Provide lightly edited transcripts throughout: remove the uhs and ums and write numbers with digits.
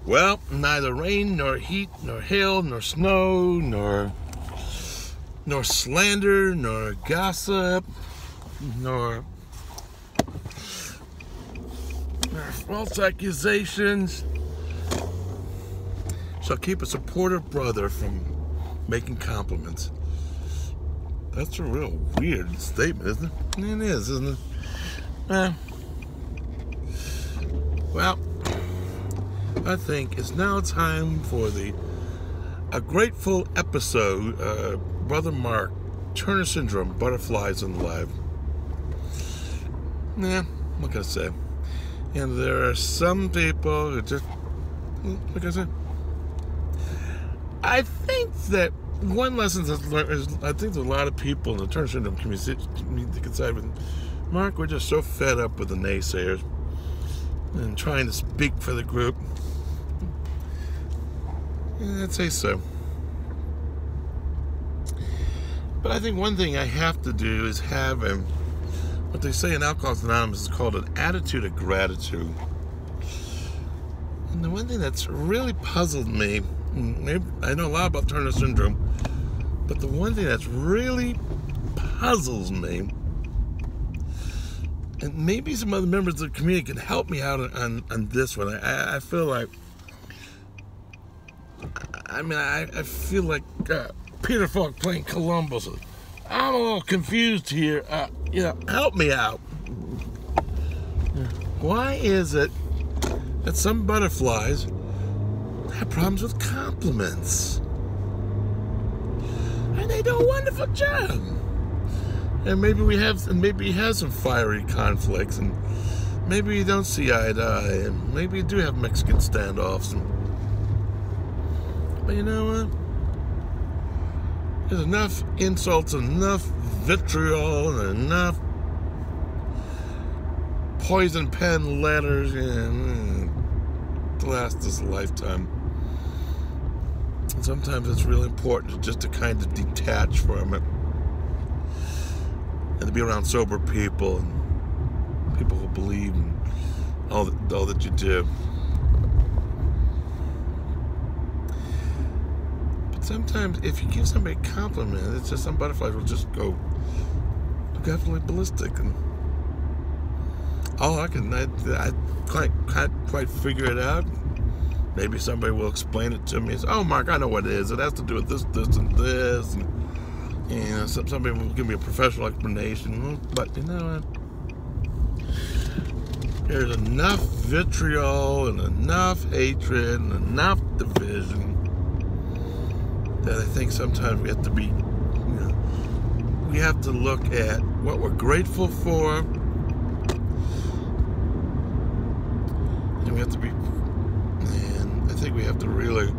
Well, neither rain, nor heat, nor hail, nor snow, nor slander, nor gossip, nor false accusations shall keep a supportive brother from making compliments. That's a real weird statement, isn't it? It is, isn't it? Well, I think it's now time for a grateful episode. Brother Mark, Turner Syndrome, Butterflies in Life. What can I say? And there are some people who just, like I said, I think that one lesson that's learned is, I think there's a lot of people in the Turner Syndrome community can say, Mark, we're just so fed up with the naysayers and trying to speak for the group. Yeah, I'd say so. But I think one thing I have to do is have what they say in Alcoholics Anonymous is called an attitude of gratitude. And the one thing that's really puzzled me, I know a lot about Turner Syndrome, but the one thing that's really puzzles me, and maybe some other members of the community can help me out on this one. I feel like, I feel like Peter Falk playing Columbus. I'm a little confused here. Help me out. Why is it that some butterflies have problems with compliments? And they do a wonderful job. And maybe he has some fiery conflicts, and maybe we don't see eye to eye, and maybe we do have Mexican standoffs. But you know what? There's enough insults, enough vitriol, and enough poison pen letters to last us a lifetime. And sometimes it's really important just to kind of detach from it and to be around sober people and people who believe in all that you do. Sometimes if you give somebody a compliment, it's just some butterflies will just go absolutely ballistic, and I can't quite figure it out. Maybe somebody will explain it to me. It's, oh, Mark, I know what it is. It has to do with this, and this, and somebody will give me a professional explanation. But you know what? There's enough vitriol and enough hatred and enough division that I think sometimes we have to be, we have to look at what we're grateful for, and I think we have to really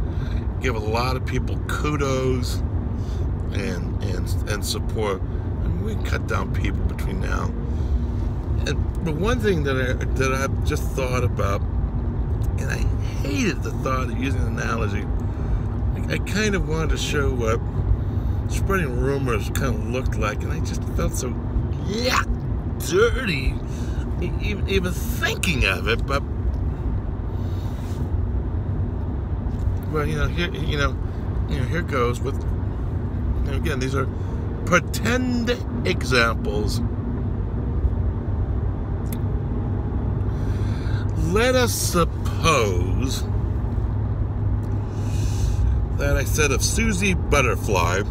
give a lot of people kudos and support. We can cut down people between now. But one thing that I've just thought about, and I hated the thought of using an analogy. I kind of wanted to show what spreading rumors kind of looked like, and I just felt so dirty even thinking of it. But well, here goes with. Again, these are pretend examples. Let us suppose that I said of Susie Butterfly,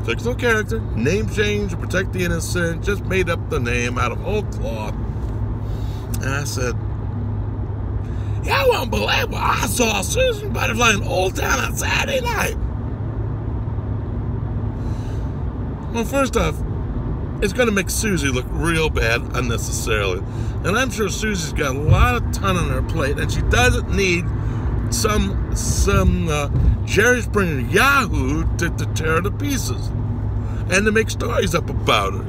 fictional character, name change to protect the innocent, just made up the name out of whole cloth. And I said, I won't believe what I saw Susie Butterfly in Old Town on Saturday night. Well, first off, it's going to make Susie look real bad unnecessarily. And I'm sure Susie's got a lot of ton on her plate, and she doesn't need some Jerry Springer Yahoo to tear her to pieces and to make stories up about her.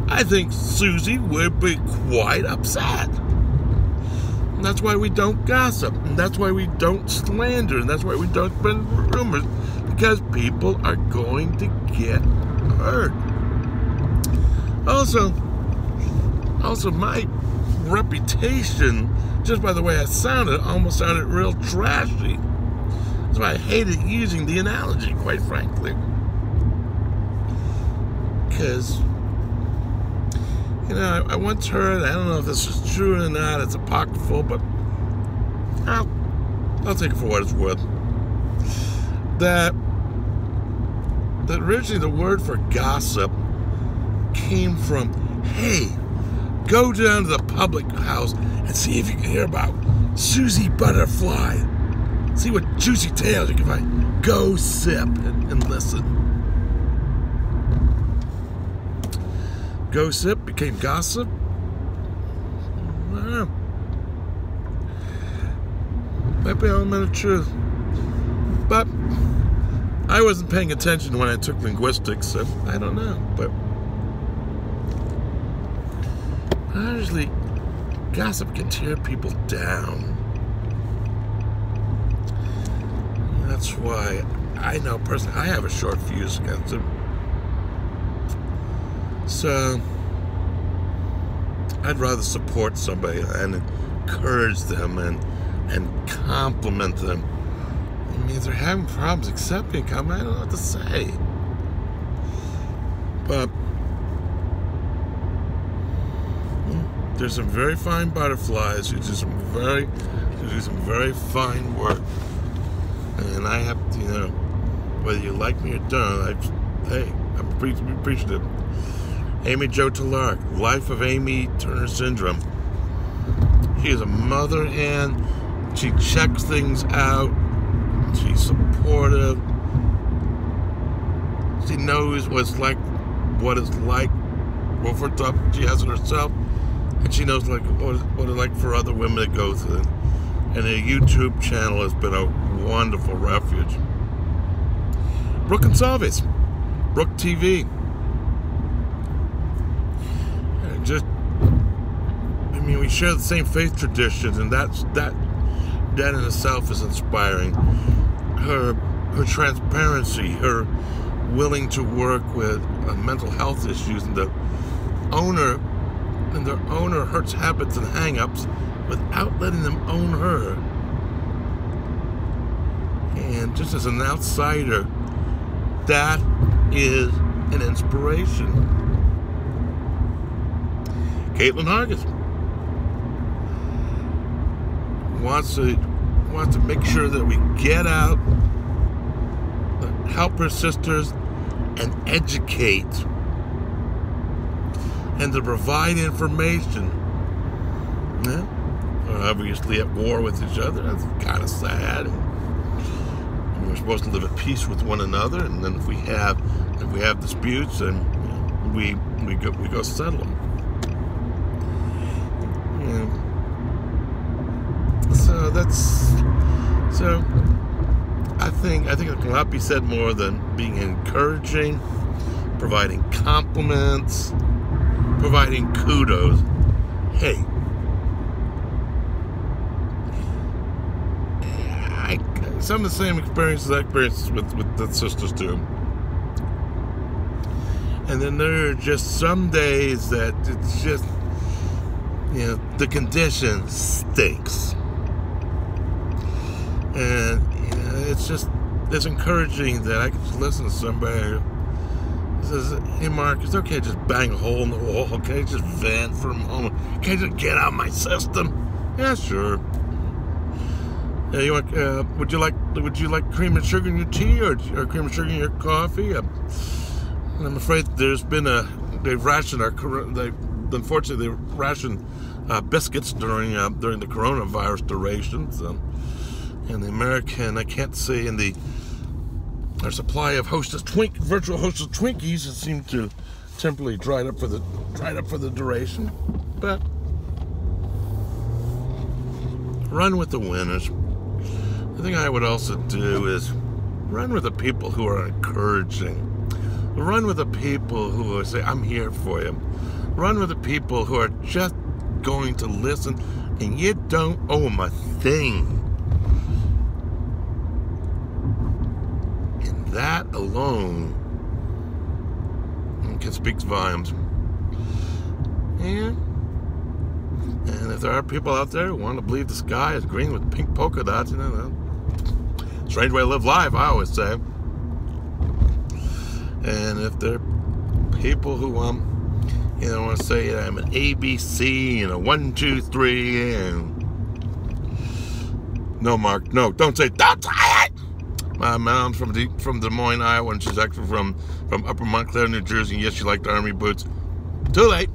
I think Susie would be quite upset. And that's why we don't gossip, and that's why we don't slander, and that's why we don't spread rumors, because people are going to get hurt. Also, my reputation, just by the way I sounded, almost sounded real trashy. That's why I hated using the analogy, quite frankly. Because, I once heard, I don't know if this is true or not, it's apocryphal, but I'll take it for what it's worth, that originally the word for gossip came from, hey, go down to the public house and see if you can hear about Susie Butterfly. See what juicy tales you can find. Go sip and listen. Go sip became gossip. I don't know. Might be an element of truth. But I wasn't paying attention when I took linguistics, so I don't know. But honestly, gossip can tear people down. That's why I know personally I have a short fuse against it. So I'd rather support somebody and encourage them and compliment them. I mean, if they're having problems accepting compliment, I don't know what to say. But there's some very fine butterflies who do some very fine work. And I have to, whether you like me or don't, I'm appreciative. Amy Jo Talark, Life of Amy Turner Syndrome. She is a mother hen. She checks things out. She's supportive. She knows what it's like. Well, first off, she has it herself, and she knows what it's like for other women to go through. And her YouTube channel has been a wonderful refuge. Brooke and Salvis, Brooke TV. We share the same faith traditions, and that in itself is inspiring. Her transparency, her willing to work with mental health issues, and their owner hurts habits and hang-ups without letting them own her. And just as an outsider, that is an inspiration. Caitlin Hargis wants to make sure that we get out, help her sisters, and educate, and to provide information. Yeah, we're obviously at war with each other. That's kind of sad. We're supposed to live at peace with one another, and then if we have disputes, then we go settle them. Yeah. So I think it cannot be said more than being encouraging, providing compliments, providing kudos. Hey, some of the same experiences I experienced with the sisters too. And then there are just some days that it's just, the condition stinks. And it's encouraging that I can just listen to somebody who says, hey Mark, it's okay to just bang a hole in the wall, okay? Just vent for a moment. Can't just get out of my system? Yeah, sure. Would you like cream and sugar in your tea or cream and sugar in your coffee? I'm afraid they've rationed unfortunately they rationed biscuits during the coronavirus duration. So, and the American, I can't say, our supply of virtual Hostess Twinkies has seemed to temporarily dried up for the duration. But run with the winners. The thing I would also do is run with the people who are encouraging. Run with the people who say, I'm here for you. Run with the people who are just going to listen, and you don't owe them a thing. And that alone can speak volumes. And And if there are people out there who want to believe the sky is green with pink polka dots, you know, strange way to live life, I always say. And if there are people who want to say I'm an ABC and a 1, 2, 3, and no, Mark, no, don't say it. My mom's from Des Moines, Iowa, and she's actually from Upper Montclair, New Jersey. And yes, she liked army boots. Too late.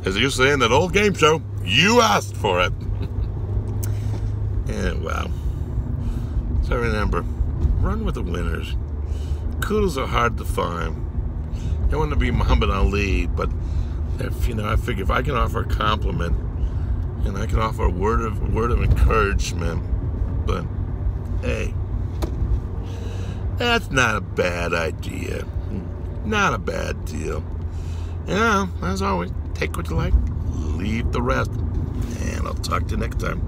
As they used to say in that old game show, you asked for it. And wow. So remember, run with the winners. Kudos are hard to find. I want to be Muhammad Ali, but if I figure if I can offer a compliment and I can offer a word of encouragement, but hey, that's not a bad idea. Not a bad deal. As always, take what you like, leave the rest, and I'll talk to you next time.